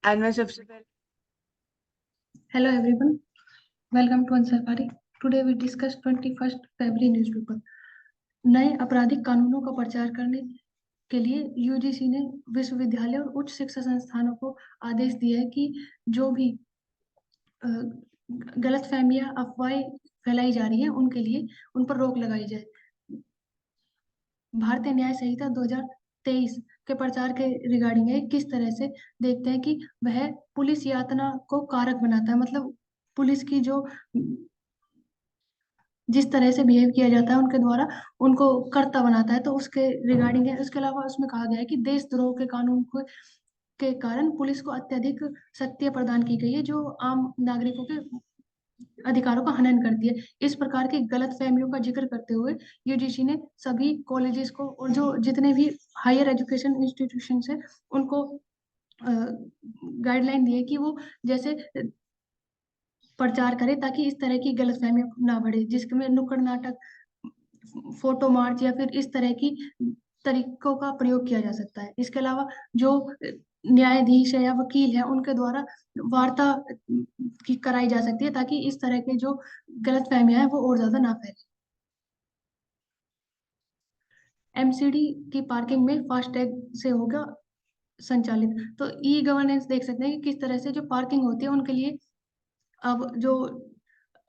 आज मैं सबसे पहले Hello everyone, welcome to Ansarpari. Today we discuss 21st February newspaper. नए आपराधिक कानूनों का प्रचार करने के लिए यूजीसी ने विश्वविद्यालय और उच्च शिक्षा संस्थानों को आदेश दिया है कि जो भी गलतफहमियां अफवाहें फैलाई जा रही हैं उनके लिए उन पर रोक लगाई जाए। भारतीय न्याय संहिता 2023 के प्रचार के रिगार्डिंग है, किस तरह से देखते हैं कि वह पुलिस यातना को कारक बनाता है, मतलब पुलिस की जो जिस तरह से बिहेव किया जाता है उनके द्वारा उनको कर्ता बनाता है, तो उसके रिगार्डिंग है। उसके अलावा उसमें कहा गया है कि देशद्रोह के कानून को के कारण पुलिस को अत्यधिक शक्तियां प्रदान की गई है जो आम नागरिकों के अधिकारों का हनन करती है। इस प्रकार की गलत फहमियों का जिक्र करते हुए यूजीसी ने सभी कॉलेजेस को और जो जितने भी हायर एजुकेशन इंस्टीट्यूशन है उनको गाइडलाइन दी है कि वो जैसे प्रचार करें ताकि इस तरह की गलतफहमी ना बढ़े, जिसमें नुक्कड़ नाटक, फोटो मार्च या फिर इस तरह की तरीकों का प्रयोग किया जा सकता है। इसके अलावा जो न्यायाधीश है या वकील है उनके द्वारा वार्ता की कराई जा सकती है ताकि इस तरह के जो गलतफहमियां हैं वो और ज्यादा ना फैले। एमसीडी की पार्किंग में फास्टैग से होगा संचालित। तो ई गवर्नेंस देख सकते हैं कि किस तरह से जो पार्किंग होती है उनके लिए अब जो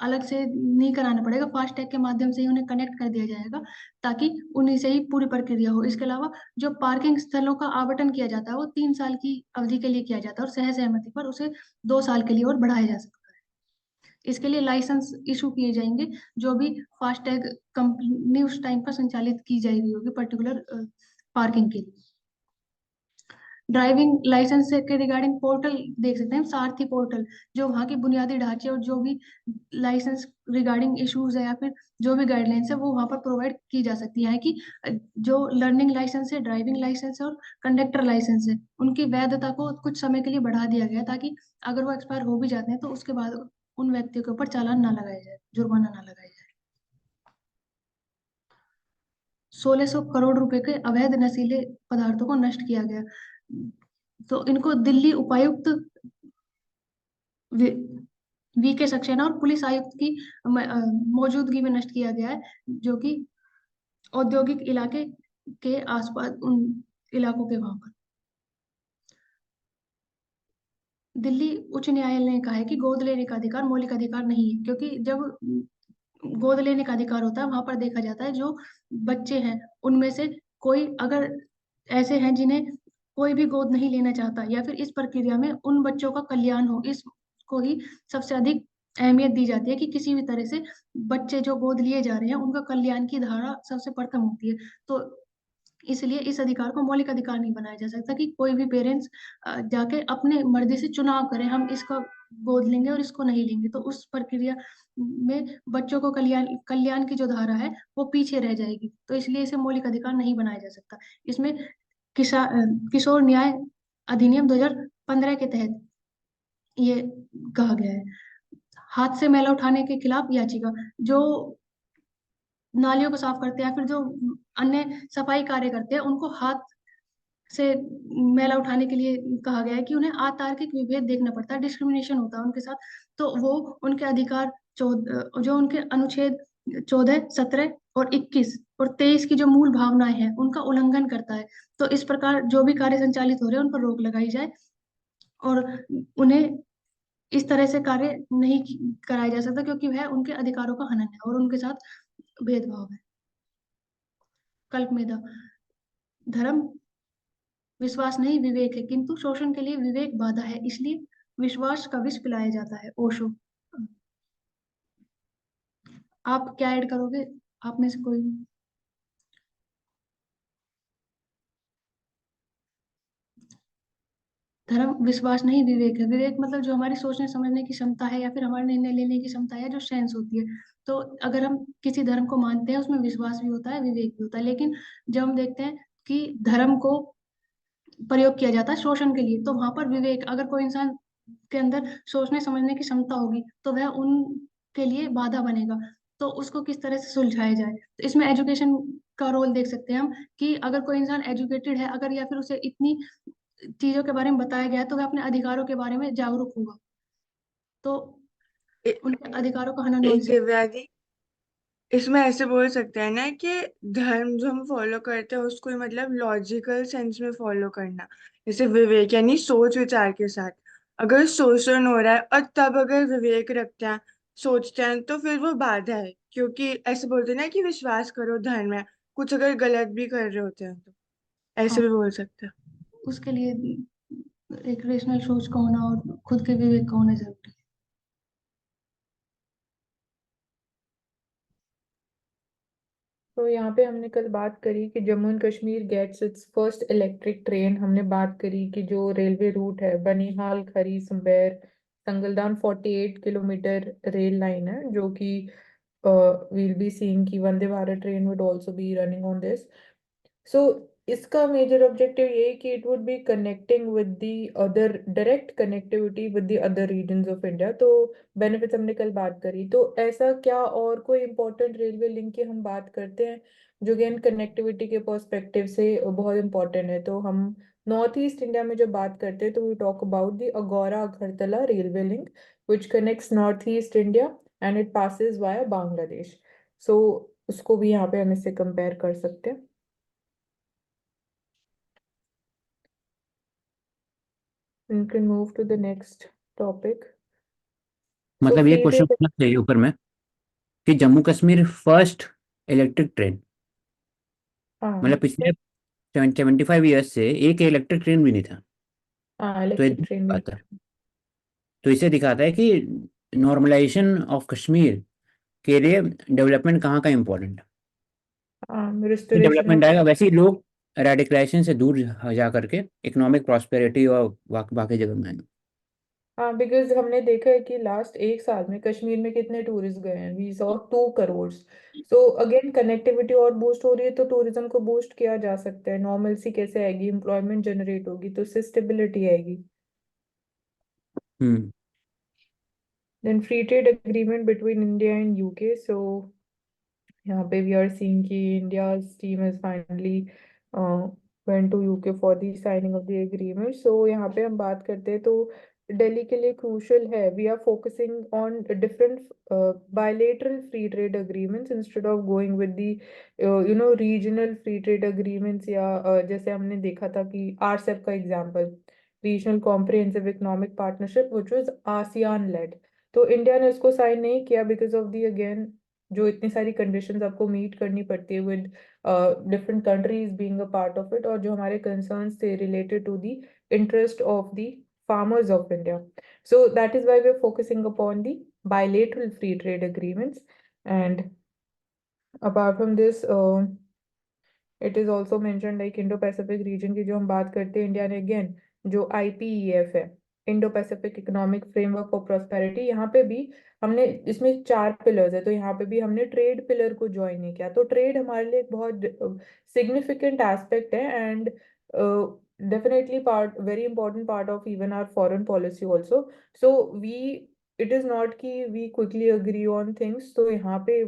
अलग से नहीं कराना पड़ेगा, फास्टैग के माध्यम से ही उन्हें कनेक्ट कर दिया जाएगा ताकि उन्हीं से ही पूरी प्रक्रिया हो। इसके अलावा जो पार्किंग स्थलों का आवंटन किया जाता है वो 3 साल की अवधि के लिए किया जाता है और सह सहमति पर उसे 2 साल के लिए और बढ़ाया जा सकता है। इसके लिए लाइसेंस इशू किए जाएंगे। जो भी फास्टैग कंपनी उस टाइम पर संचालित की जाएगी होगी पर्टिकुलर पार्किंग के लिए। ड्राइविंग लाइसेंस के रिगार्डिंग पोर्टल देख सकते हैं, सारथी पोर्टल, जो वहाँ के बुनियादी ढांचे और जो भी लाइसेंस रिगार्डिंग इश्यूज है या फिर जो भी गाइडलाइंस है वो वहाँ पर प्रोवाइड की जा सकती है कि जो लर्निंग लाइसेंस है, ड्राइविंग लाइसेंस है और कंडक्टर लाइसेंस है, उनकी वैधता को कुछ समय के लिए बढ़ा दिया गया है ताकि अगर वो एक्सपायर हो भी जाते हैं तो उसके बाद उन व्यक्तियों के ऊपर चालान ना लगाया जाए, जुर्माना ना लगाया जाए। 1600 करोड़ रुपए के अवैध नशीले पदार्थों को नष्ट किया गया। तो इनको दिल्ली उपायुक्त वी के सक्सेना और पुलिस आयुक्त की मौजूदगी में नष्ट किया गया है, जो कि औद्योगिक इलाके के आसपास उन इलाकों के वहां पर। दिल्ली उच्च न्यायालय ने कहा है कि गोद लेने का अधिकार मौलिक अधिकार नहीं है, क्योंकि जब गोद लेने का अधिकार होता है वहां पर देखा जाता है जो बच्चे हैं उनमें से कोई अगर ऐसे हैं जिन्हें कोई भी गोद नहीं लेना चाहता या फिर इस प्रक्रिया में उन बच्चों का कल्याण हो, इसको ही सबसे अधिक अहमियत दी जाती है कि किसी भी तरह से बच्चे जो गोद लिए जा रहे हैं उनका कल्याण की धारा सबसे प्रथम होती है। तो इसलिए इस अधिकार को मौलिक अधिकार नहीं बनाया जा सकता कि कोई भी पेरेंट्स जाके अपने मर्जी से चुनाव करें, हम इसका गोद लेंगे और इसको नहीं लेंगे, तो उस प्रक्रिया में बच्चों को कल्याण कल्याण की जो धारा है वो पीछे रह जाएगी। तो इसलिए इसे मौलिक अधिकार नहीं बनाया जा सकता। इसमें किशोर न्याय अधिनियम 2015 के तहत ये कहा गया है। हाथ से मैला उठाने के खिलाफ याचिका, जो नालियों को साफ करते हैं या फिर जो अन्य सफाई कार्य करते हैं उनको हाथ से मैला उठाने के लिए कहा गया है कि उन्हें अतार्किक विभेद देखना पड़ता है, डिस्क्रिमिनेशन होता है उनके साथ। तो वो उनके अधिकार जो उनके अनुच्छेद 14, 17 और 21 और 23 की जो मूल भावनाएं हैं उनका उल्लंघन करता है। तो इस प्रकार जो भी कार्य संचालित हो रहे हैं उन पर रोक लगाई जाए और उन्हें इस तरह से कार्य नहीं कराया जा सकता क्योंकि वह उनके अधिकारों का हनन है और उनके साथ भेदभाव है। कल्पमेदा, धर्म विश्वास नहीं विवेक है, किंतु शोषण के लिए विवेक बाधा है, इसलिए विश्वास का विष पिलाया जाता है। ओशो। आप क्या ऐड करोगे, आप में से कोई? धर्म विश्वास नहीं विवेक है। विवेक मतलब जो हमारी सोचने समझने की क्षमता है या फिर हमारे निर्णय लेने की क्षमता है, जो सेंस होती है। तो अगर हम किसी धर्म को मानते हैं उसमें विश्वास भी होता है, विवेक भी होता है, लेकिन जब हम देखते हैं कि धर्म को प्रयोग किया जाता है शोषण के लिए, तो वहां पर विवेक, अगर कोई इंसान के अंदर सोचने समझने की क्षमता होगी तो वह उनके लिए बाधा बनेगा। तो उसको किस तरह से सुलझाया जाए, तो इसमें एजुकेशन का रोल देख सकते हैं हम कि अगर कोई इंसान एजुकेटेड है, अगर या फिर उसे इतनी चीजों के बारे में बताया गया है तो वह अपने अधिकारों के बारे में जागरूक होगा। तो ए- उनके अधिकारों का हनन एक होने से। दिव्यागी, इसमें ऐसे बोल सकते हैं ना कि धर्म जो हम फॉलो करते हैं उसको ही मतलब लॉजिकल सेंस में फॉलो करना, जैसे विवेक यानी सोच विचार के साथ। अगर शोषण हो रहा है और तब अगर विवेक रखते हैं, सोचते हैं, तो फिर वो बाधा है, क्योंकि ऐसे बोलते हैं ना कि विश्वास करो धर्म में, कुछ अगर गलत भी कर रहे होते हैं तो ऐसे हाँ, भी बोल सकते हैं। उसके लिए एक रेशनल सोच का होना और खुद के विवेक का होना जरूरी है। तो यहाँ पे हमने कल बात करी कि Jammu and Kashmir gets its first electric train. हमने बात करी कि जो रेलवे रूट है Banihal Khari Sumber Sangaldan 48 kilometre rail line है, जो कि we'll be seeing कि Vande Bharat train would also be running on this. So इसका मेजर ऑब्जेक्टिव ये है कि it would be connecting with the other, direct connectivity with the other regions of India. तो benefits हमने कल बात करी, तो ऐसा क्या और कोई इंपॉर्टेंट रेलवे लिंक की हम बात करते हैं जो अगेन कनेक्टिविटी के पर्सपेक्टिव से बहुत इंपॉर्टेंट है। तो हम नॉर्थ ईस्ट इंडिया में जब बात करते हैं तो we talk about the Akhaura Agartala railway link which connects North East India and it passes via Bangladesh. So उसको भी यहाँ पे हम इससे कंपेयर कर सकते हैं। You can move to the next topic. So मतलब ये free क्वेश्चन trade, पूछना चाहिए ऊपर में कि Jammu Kashmir first electric train, हाँ मतलब पिछले 75 ईयर्स से एक इलेक्ट्रिक ट्रेन भी नहीं था। हाँ तो ये इलेक्ट्रिक दुख की ट्रेन भी। बात है। तो इसे दिखाता है कि नॉर्मलाइजेशन ऑफ कश्मीर के लिए डेवलपमेंट कहाँ का इम्पोर्टेंट है। हाँ रिस्टोरेशन डेवलपमेंट ऑफ। आएगा वैसे ही लोग रेडिकलाइजेशन से दूर जा करके इकोनॉमिक प्रॉस्पेरिटी और बाकी जगह में आएंगे। हाँ बिकॉज हमने देखा है कि लास्ट एक साल में कश्मीर में कितने टूरिस्ट गए हैं, we saw 2 crore. So again connectivity और बूस्ट हो रही है तो टूरिज्म को बूस्ट किया जा सकता है। नॉर्मलसी कैसे आएगी, एम्प्लॉयमेंट जनरेट होगी तो स्टेबिलिटी आएगी। Hmm. Then free trade agreement between India and UK. So यहाँ पे वी आर सीइंग कि India's team is finally went to UK for the signing of the agreement. So यहाँ पे हम बात करते हैं तो दिल्ली के लिए क्रूशल है, we are focusing on different bilateral free trade agreements instead of going with the regional free trade agreements, या जैसे हमने देखा था कि आरसेप का example, regional comprehensive economic partnership which was ASEAN led. तो इंडिया ने उसको साइन नहीं किया बिकॉज ऑफ दी अगेन जो इतनी सारी कंडीशंस आपको मीट करनी पड़ती है with different countries being a part of it, और जो हमारे कंसर्न्स थे related to the interest of the farmers of India. So that is why we're focusing upon the bilateral free trade agreements. And apart from this, it is also mention like Indo Pacific region की जो हम बात करते हैं, India ने again जो IPEF है, Indo Pacific economic framework for prosperity, यहाँ पे भी हमने, इसमें 4 पिलर्स है तो यहाँ पे भी हमने ट्रेड पिलर को ज्वाइन नहीं किया। तो ट्रेड हमारे लिए एक बहुत सिग्निफिकेंट एस्पेक्ट है and definitely part, very important part of even our foreign policy also. So we, it is not कि we quickly agree on things. तो यहाँ पे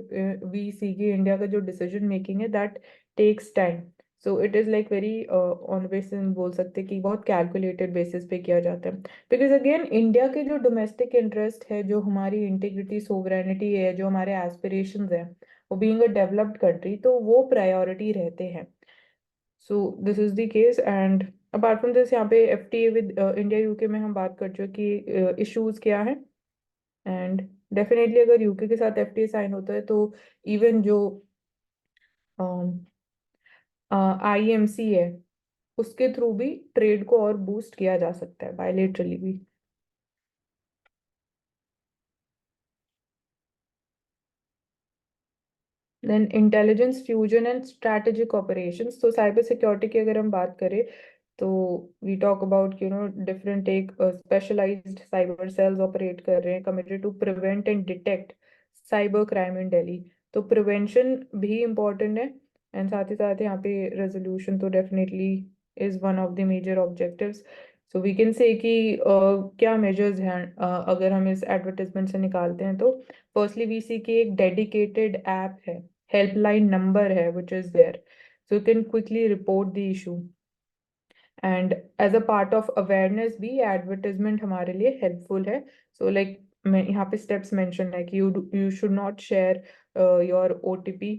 वी सी कि इंडिया का जो डिसीजन मेकिंग है that takes time. So it is like very on basis बोल सकते हैं कि बहुत कैलकुलेटेड बेसिस पे किया जाता है। बिकॉज अगेन इंडिया के जो डोमेस्टिक इंटरेस्ट है, जो हमारी इंटीग्रिटी सोवरेनिटी है, जो हमारे एस्पिरेशंस है, वो बीइंग अ डेवलप्ड कंट्री तो वो प्रायोरिटी रहते हैं। So this is the case. And apart from this यहाँ पे FTA विद इंडिया यूके में हम बात कर चुके कि इश्यूज क्या है। एंड डेफिनेटली अगर यूके के साथ FTA साइन होता है तो इवन जो IMC है उसके थ्रू भी ट्रेड को और बूस्ट किया जा सकता है, बायलेटरली भी। Then intelligence fusion and strategic operations. तो साइबर सिक्योरिटी की अगर हम बात करें तो वी टॉक अबाउट डिफरेंट एक स्पेशलाइज्ड साइबर सेल्स ऑपरेट कर रहे हैं committed to prevent and detect cyber crime in Delhi. तो प्रिवेंशन भी इम्पोर्टेंट है एंड साथ ही साथ यहाँ पे रेजोल्यूशन तो definitely is one of the major objectives. So we can say कि क्या मेजर्स हैं अगर हम इस एडवर्टाइजमेंट से निकालते हैं तो फर्स्टली वी सी की एक डेडिकेटेड ऐप है, हेल्पलाइन नंबर है which is there, so you can quickly report the issue. And as a part of awareness भी एडवर्टाइजमेंट हमारे लिए हेल्पफुल है. सो लाइक मैं यहाँ पे स्टेप्स मेंशन है कि you should not share your OTP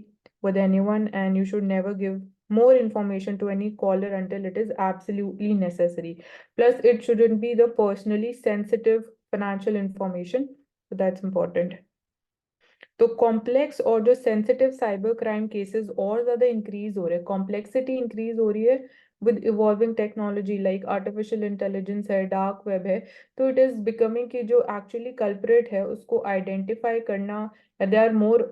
with anyone, and you should never give more information to any caller until it is absolutely necessary. Plus, it shouldn't be the personally sensitive financial information. So that's important. तो complex और जो sensitive cyber crime cases और ज्यादा increase हो रहे हैं, complexity increase हो रही है with evolving technology like artificial intelligence है, डार्क वेब है. तो इट इज बिकमिंग कि जो एक्चुअली कल्प्रेट है उसको आइडेंटिफाई करना, दे आर मोर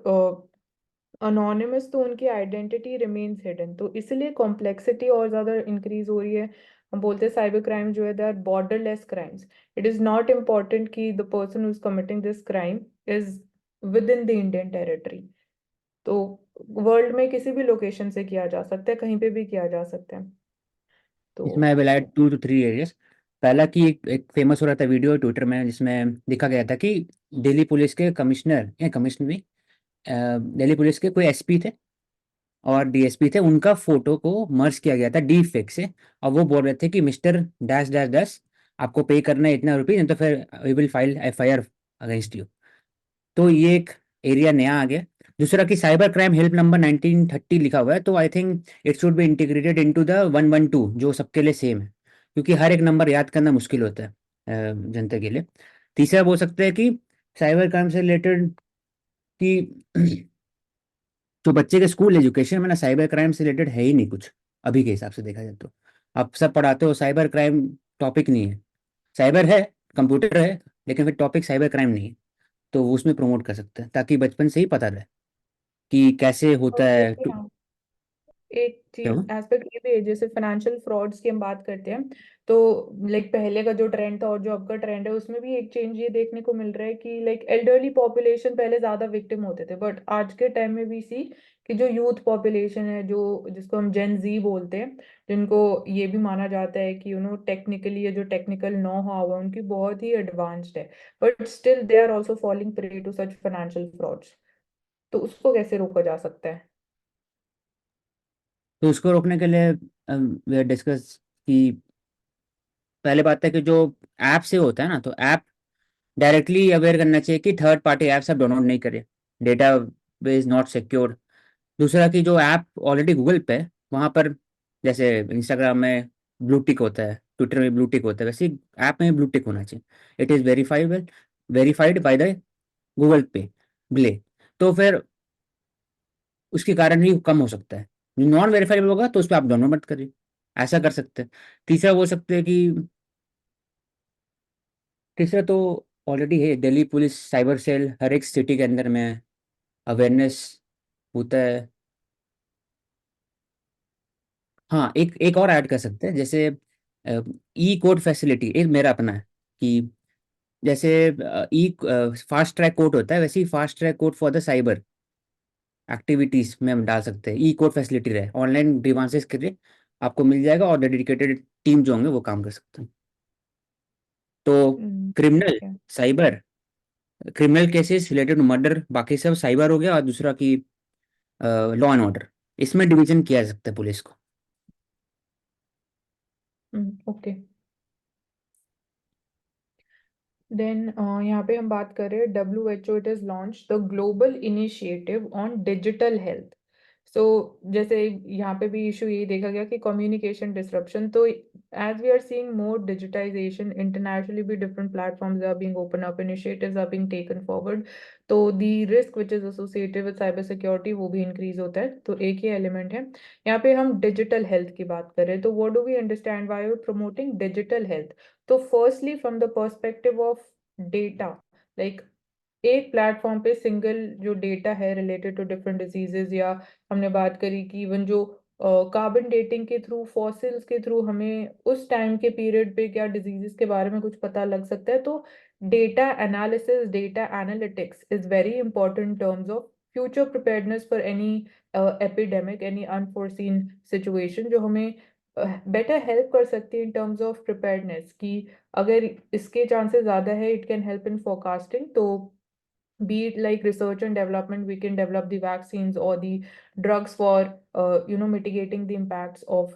अनोनिमस, तो उनकी आइडेंटिटी रिमेन्स हिडन. तो इसलिए कॉम्प्लेक्सिटी और ज्यादा इंक्रीज हो रही है. हम बोलते हैं साइबर क्राइम जो है they are borderless crimes. It is not important कि the person who is committing this crime is within the Indian territory. तो वर्ल्ड में किसी भी लोकेशन से किया जा सकता है, कहीं पे भी किया जा सकता है. तो इसमें I will add 2 to 3 areas. पहला कि एक फेमस हो रहा था वीडियो ट्विटर में जिसमें दिखा गया था कि दिल्ली पुलिस के कमिश्नर या कमिश्नर नहीं, दिल्ली पुलिस के कोई एसपी थे और डीएसपी थे, उनका फोटो को मर्ज किया गया था डीप फेक से. और वो बोल रहे थे कि मिस्टर डैश डैश डैश आपको पे करना है इतना रुपये, नहीं तो फिर we will file FIR against you. तो ये एक एरिया नया आ गया. दूसरा कि साइबर क्राइम हेल्प नंबर 1930 लिखा हुआ है, तो आई think it should be integrated into the 112 जो सबके लिए सेम है, क्योंकि हर एक नंबर याद करना मुश्किल होता है जनता के लिए. तीसरा बोल सकते हैं कि साइबर क्राइम से रिलेटेड कि जो बच्चे के स्कूल एजुकेशन में ना साइबर क्राइम से रिलेटेड है ही नहीं कुछ. अभी के हिसाब से देखा जाए तो आप सब पढ़ाते हो साइबर क्राइम, टॉपिक नहीं है. साइबर है, कंप्यूटर है, लेकिन फिर टॉपिक साइबर क्राइम नहीं है. तो वो उसमें प्रमोट कर सकते हैं ताकि बचपन से ही पता रहे कि कैसे होता और है देखिए ना, एक क्या चीज हुआ? एस्पेक्ट ये भी है, जैसे फाइनेंशियल फ्रॉड्स की हम बात करते हैं तो लाइक पहले का जो ट्रेंड था और जो अब का ट्रेंड है उसमें भी एक चेंज ये देखने को मिल रहा है कि लाइक एल्डरली पॉपुलेशन पहले ज्यादा विक्टिम होते थे, बट आज के टाइम में भी सी कि जो यूथ पॉपुलेशन है, जो जिसको हम जेन जी बोलते हैं, जिनको ये भी माना जाता है कि टेक्निकली ये जो टेक्निकल नो हाउ है उनकी बहुत ही एडवांस्ड है, but still they are also falling prey to such financial frauds. तो उसको कैसे रोका जा सकता है? तो उसको रोकने के लिए वी डिस्कस कि पहले बात है कि जो ऐप से होता है ना, तो ऐप डायरेक्टली अवेयर करना चाहिए कि थर्ड पार्टी ऐप्स आप डाउनलोड नहीं करें, डेटा बेस नॉट सिक्योर. दूसरा कि जो ऐप ऑलरेडी गूगल पे है वहाँ पर, जैसे इंस्टाग्राम में ब्लू टिक होता है, ट्विटर में ब्लू टिक होता है, वैसे ऐप में ब्लू टिक होना चाहिए. It is verifiable, verified by the Google पे ब्ले. तो फिर उसके कारण ही कम हो सकता है. जो नॉन वेरीफाइबल होगा तो उस पर आप डाउनलोड मत करिए, ऐसा कर सकते हैं. तीसरा बोल सकते हैं कि तीसरा तो ऑलरेडी है, दिल्ली पुलिस साइबर सेल हर एक सिटी के अंदर में अवेयरनेस होता है. हाँ, एक एक और ऐड कर सकते हैं, जैसे ई कोड फैसिलिटी एक मेरा अपना है कि जैसे ई फास्ट ट्रैक कोड होता है, वैसे ही fast track code for the cyber activities में हम डाल सकते हैं. ई कोड फैसिलिटी रहे ऑनलाइन डिवांसेस के लिए आपको मिल जाएगा, और डेडिकेटेड टीम जो होंगे वो काम कर सकते हैं. तो क्रिमिनल ठीक है. Cyber, criminal cases related to murder, बाकी सब साइबर हो गया. और दूसरा कि लॉ एंड ऑर्डर, इसमें डिवीजन किया जा सकता है पुलिस को. ओके. देन यहाँ पे हम बात करें WHO, it is launch the global initiative on digital health. So जैसे यहाँ पे भी इशू यही देखा गया कि कम्युनिकेशन डिसरप्शन. तो as we are seeing more digitisation internationally भी, different platforms are being open up, initiatives are being taken forward. तो the risk which is associated with cyber security वो भी इंक्रीज होता है. तो एक ही एलिमेंट है. यहाँ पे हम डिजिटल हेल्थ की बात करें तो what do we understand why we promoting digital health. तो firstly from the perspective of data, like एक प्लेटफॉर्म पे सिंगल जो डेटा है रिलेटेड टू डिफरेंट डिजीजेस, या हमने बात करी कि इवन जो कार्बन डेटिंग के थ्रू, फॉसिल्स के थ्रू हमें उस टाइम के पीरियड पे क्या डिजीजेस के बारे में कुछ पता लग सकता है. तो data analysis, data analytics is very important in terms of future preparedness for any epidemic, any unforeseen situation, जो हमें बेटर हेल्प कर सकती है इन टर्म्स ऑफ प्रिपेयर्डनेस कि अगर इसके चांसेस ज़्यादा है, it can help in forecasting. तो be it like research and development, we can develop the vaccines or the drugs for mitigating the impacts of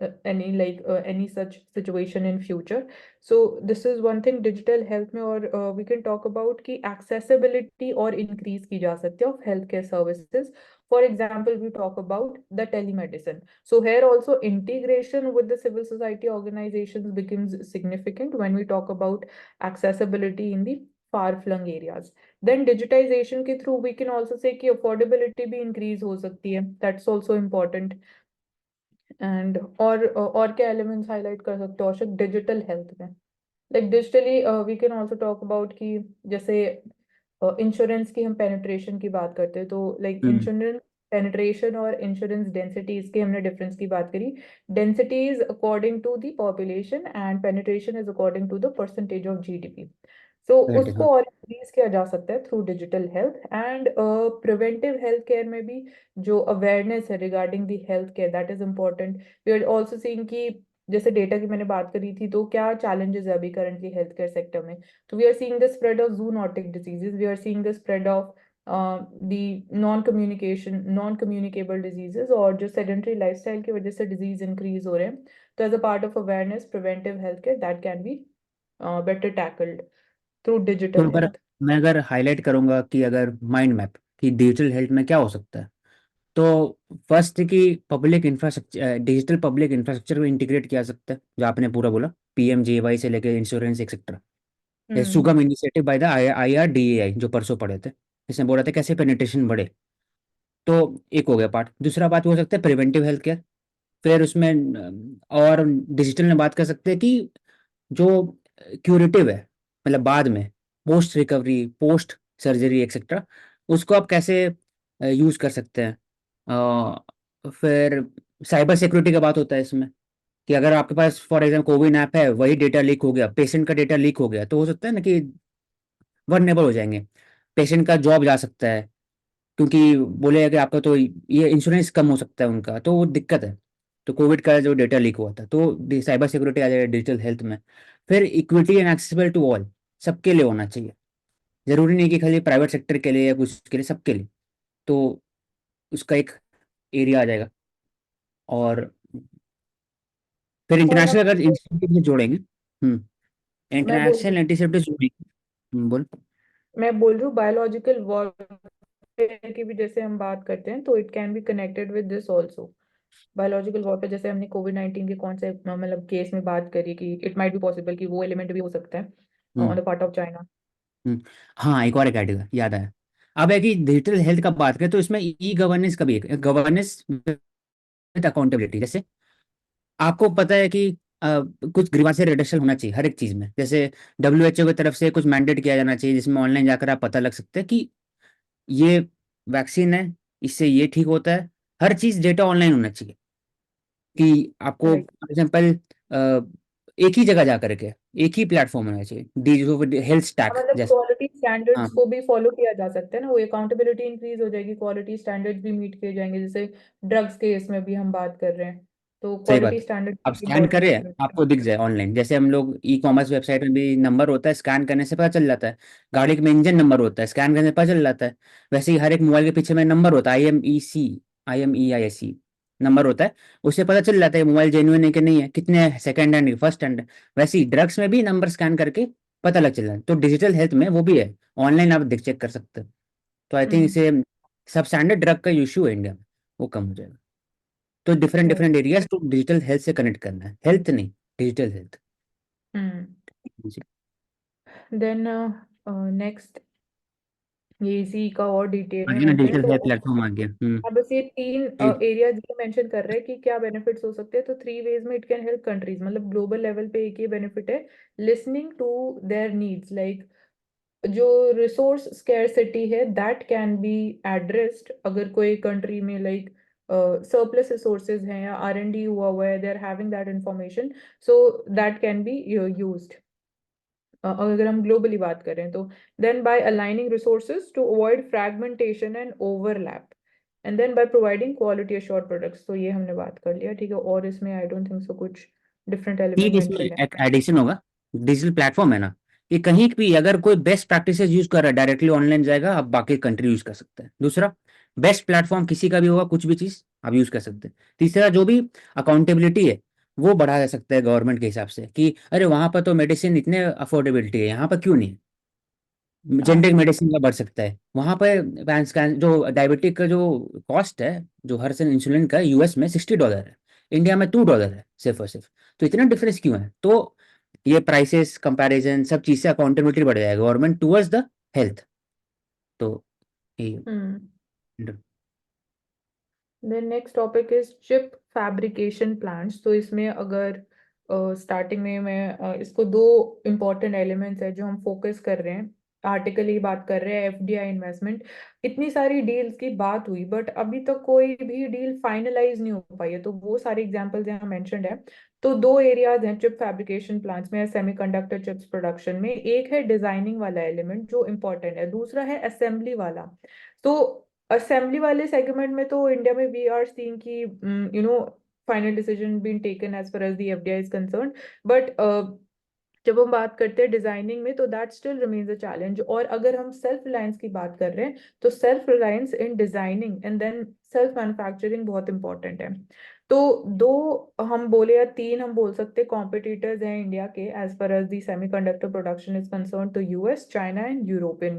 any such situation in future. So this is one thing digital health में, और we can talk about कि accessibility और increase की जा सकती है of healthcare services. For example, we talk about the telemedicine. So here also integration with the civil society organizations becomes significant when we talk about accessibility in the far-flung areas. Then digitization के through we can also say कि affordability भी increase हो सकती है. That's also important. And और क्या elements highlight कर सकते हो औषध डिजिटल हेल्थ में? Like digitally we can also talk about कि जैसे इंश्योरेंस की हम पेनिट्रेशन की बात करते हैं, तो लाइक इंश्योरेंस पेनिट्रेशन और इंश्योरेंस डेंसिटीज की हमने डिफरेंस की बात करी. Density is according to the population and penetration is according to the percentage of GDP. So उसको और इंक्रीज किया जा सकता है through digital health. And preventive health care में भी जो अवेयरनेस है regarding the health care, that is important. We are also seeing कि जैसे डेटा की मैंने बात करी थी, तो क्या चैलेंजेस है अभी करंटली हेल्थ केयर सेक्टर में. तो we are seeing the spread of zoonotic diseases, we are seeing the spread of the non communicable diseases, और जो सेडेंटरी लाइफस्टाइल की वजह से डिजीज इंक्रीज हो रहे हैं. तो as a part of awareness preventive health care that can be better tackled through तो डिजिटल अगर हेल्थ. मैं अगर हाईलाइट करूंगा कि अगर माइंड मैप कि डिजिटल हेल्थ में क्या हो सकता है, तो फर्स्ट कि public infrastructure, digital public infrastructure को इंटीग्रेट किया जा सकता है, जो आपने पूरा बोला, पीएमजेवाई से लेकर इंश्योरेंस एक्सेट्रा. सुगम इनिशिएटिव बाय द IRDAI जो परसों पढ़े थे, इसमें बोला था कैसे पेनिट्रेशन बढ़े. तो एक हो गया पार्ट. दूसरा बात हो सकता है प्रिवेंटिव हेल्थ केयर. फिर उसमें और डिजिटल में बात कर सकते हैं कि जो क्यूरेटिव है, मतलब बाद में post recovery, post surgery etcetera, उसको आप कैसे यूज कर सकते हैं. फिर साइबर सिक्योरिटी का बात होता है इसमें कि अगर आपके पास फॉर एग्जाम्पल कोविन ऐप है, वही डेटा लीक हो गया, पेशेंट का डेटा लीक हो गया, तो हो सकता है ना कि वल्नरेबल हो जाएंगे, पेशेंट का जॉब जा सकता है, क्योंकि बोलेगा कि आपका तो ये इंश्योरेंस कम हो सकता है उनका, तो वो दिक्कत है. तो कोविड का जो डेटा लीक हुआ था, तो साइबर सिक्योरिटी आ जाएगा डिजिटल हेल्थ में. फिर equity and accessible to all, सबके लिए होना चाहिए, जरूरी नहीं कि खाली प्राइवेट सेक्टर के लिए या कुछ के लिए, सबके लिए. तो उसका एक एरिया आ जाएगा. और फिर और हम इंटरनेशनल अगर इंसेंटिव में जोड़ेंगे, मैं बोल इंटरनेशनल इंसेंटिव जोड़ेंगे. बोल. मैं बोल रही हूँ बायोलॉजिकल वॉरफेयर की भी जैसे हम बात करते हैं, तो it can be connected with this also. Biological warfare जैसे हमने कोविड-19 के कौन से मतलब केस में बात करी कि इट माइट बी पॉसिबल कि वो एलिमेंट भी हो सकता है on hmm the part of China. हाँ, एक और एक आइडिया याद आया. अब है कि डिजिटल हेल्थ का बात करें, तो इसमें ई गवर्नेंस का भी एक गवर्नेंस विद अकाउंटेबिलिटी. जैसे आपको पता है कि कुछ ग्रीवांस रिडक्शन होना चाहिए हर एक चीज में. जैसे WHO की तरफ से कुछ मैंडेट किया जाना चाहिए, जिसमें ऑनलाइन जाकर आप पता लग सकते हैं कि ये वैक्सीन है, इससे ये ठीक होता है. हर चीज डेटा ऑनलाइन होना चाहिए, कि आपको राइट. फॉर एग्जाम्पल एक ही जगह जा करके एक ही प्लेटफॉर्म होना चाहिए, डी हेल्थ स्टैक मतलब जैसे. क्वालिटी हाँ, स्टैंडर्ड्स को भी फॉलो किया जा सकता है ना, वो अकाउंटेबिलिटी इंक्रीज हो जाएगी, क्वालिटी स्टैंडर्ड्स भी मीट किए जाएंगे. जैसे ड्रग्स केस में भी हम बात कर रहे हैं, तो सही बात. क्वालिटी स्टैंडर्ड आप की स्कैन करें, इंपॉर्टेंस. आपको दिख जाए ऑनलाइन. जैसे हम लोग ई कॉमर्स वेबसाइट में भी नंबर होता है, स्कैन करने से पता चल जाता है. गाड़ी में इंजन नंबर होता है, स्कैन करने से पता चल जाता है. वैसे ही हर एक मोबाइल के पीछे में नंबर होता है, IMEIC नंबर होता है. उससे पता चल जाता है मोबाइल जेन्युइन है कि नहीं है, कितने सेकंड हैंड फर्स्ट हैंड. वैसे ही ड्रग्स में भी नंबर स्कैन करके पता लग चल जाता है. तो डिजिटल हेल्थ में वो भी है, ऑनलाइन आप देख चेक कर सकते हैं. तो आई थिंक इसे सब स्टैंडर्ड ड्रग का इशू है इंडिया में, वो कम हो जाएगा. तो डिफरेंट राइट. डिफरेंट एरियाज तो डिजिटल हेल्थ से कनेक्ट करना है, हेल्थ नहीं, डिजिटल हेल्थ. जी. देन नेक्स्ट ये इसी का और डिटेल में आगे ना मेंशन है डिजिटल हेल्थ तो. प्लेटफॉर्म आ गया. अब बस ये तीन एरियाज ये मेंशन कर रहे हैं कि क्या बेनिफिट्स हो सकते हैं. तो 3 वेज में इट कैन हेल्प कंट्रीज, मतलब ग्लोबल लेवल पे एक ये बेनिफिट है, listening to their needs. Like जो रिसोर्स स्कैरसिटी है दैट कैन बी एड्रेस्ड. अगर कोई कंट्री में लाइक सरप्लस रिसोर्सेज हैं या R&D हुआ हुआ है, they are having that information, so that can be used. अगर हम ग्लोबली बात करें तो then by aligning resources to avoid fragmentation and overlap, and then by providing quality assured products. तो ये हमने बात कर लिया, ठीक है. और इसमें आई डोंट थिंक सो कुछ डिफरेंट ठीक एलिमेंट है. इसमें मेंशन है. एक एडिशन होगा, डिजिटल प्लेटफॉर्म है ना, कि कहीं भी अगर कोई बेस्ट प्रैक्टिसेस यूज कर रहा है, डायरेक्टली ऑनलाइन जाएगा, आप बाकी कंट्री यूज कर सकते हैं. दूसरा, बेस्ट प्लेटफॉर्म किसी का भी होगा, कुछ भी चीज़ आप यूज़ कर सकते हैं। तीसरा, जो भी अकाउंटेबिलिटी है वो बढ़ा जा सकता है गवर्नमेंट के हिसाब से, कि अरे वहाँ पर तो मेडिसिन इतने अफोर्डेबिलिटी है, यहाँ पर क्यों नहीं? हाँ। जेनरिक मेडिसिन का बढ़ सकता है वहाँ पर। जो डायबिटिक का जो कॉस्ट है, जो हर से इंसुलिन का, यूएस में $60 है, इंडिया में $2 है सिर्फ और सिर्फ। तो इतना डिफरेंस क्यों है? तो ये प्राइसेस कंपैरिजन सब चीज़ से अकाउंटेबिलिटी बढ़ जाएगा गवर्नमेंट टूवर्ड्स द हेल्थ। तो ये then next topic is chip fabrication plants. तो इसमें अगर स्टार्टिंग में मैं इसको दो इम्पोर्टेंट एलिमेंट्स है जो हम फोकस कर रहे हैं, आर्टिकल ही बात कर रहे हैं, एफडीआई इन्वेस्टमेंट। इतनी सारी डील्स की बात हुई बट अभी तक कोई भी डील फाइनलाइज नहीं हो पाई है, तो वो सारे एग्जांपल्स यहाँ मेंशन्ड है। तो दो एरियाज हैं चिप फैब्रिकेशन प्लांट्स में, सेमीकंडक्टर चिप्स प्रोडक्शन में। एक है डिजाइनिंग वाला एलिमेंट जो इम्पोर्टेंट है, दूसरा है असेंबली वाला। तो असेंबली वाले सेगमेंट में तो इंडिया में वी आर सीइंग कि final decision been taken as far as the FDI is concern. But जब हम बात करते हैं डिजाइनिंग में तो that still remains a challenge. और अगर हम सेल्फ रिलायंस की बात कर रहे हैं तो self reliance in designing and then self manufacturing बहुत इंपॉर्टेंट है। तो दो हम बोले या तीन हम बोल सकते हैं कॉम्पिटिटर्स हैं इंडिया के as far as the semiconductor production is concern, तो US, China and European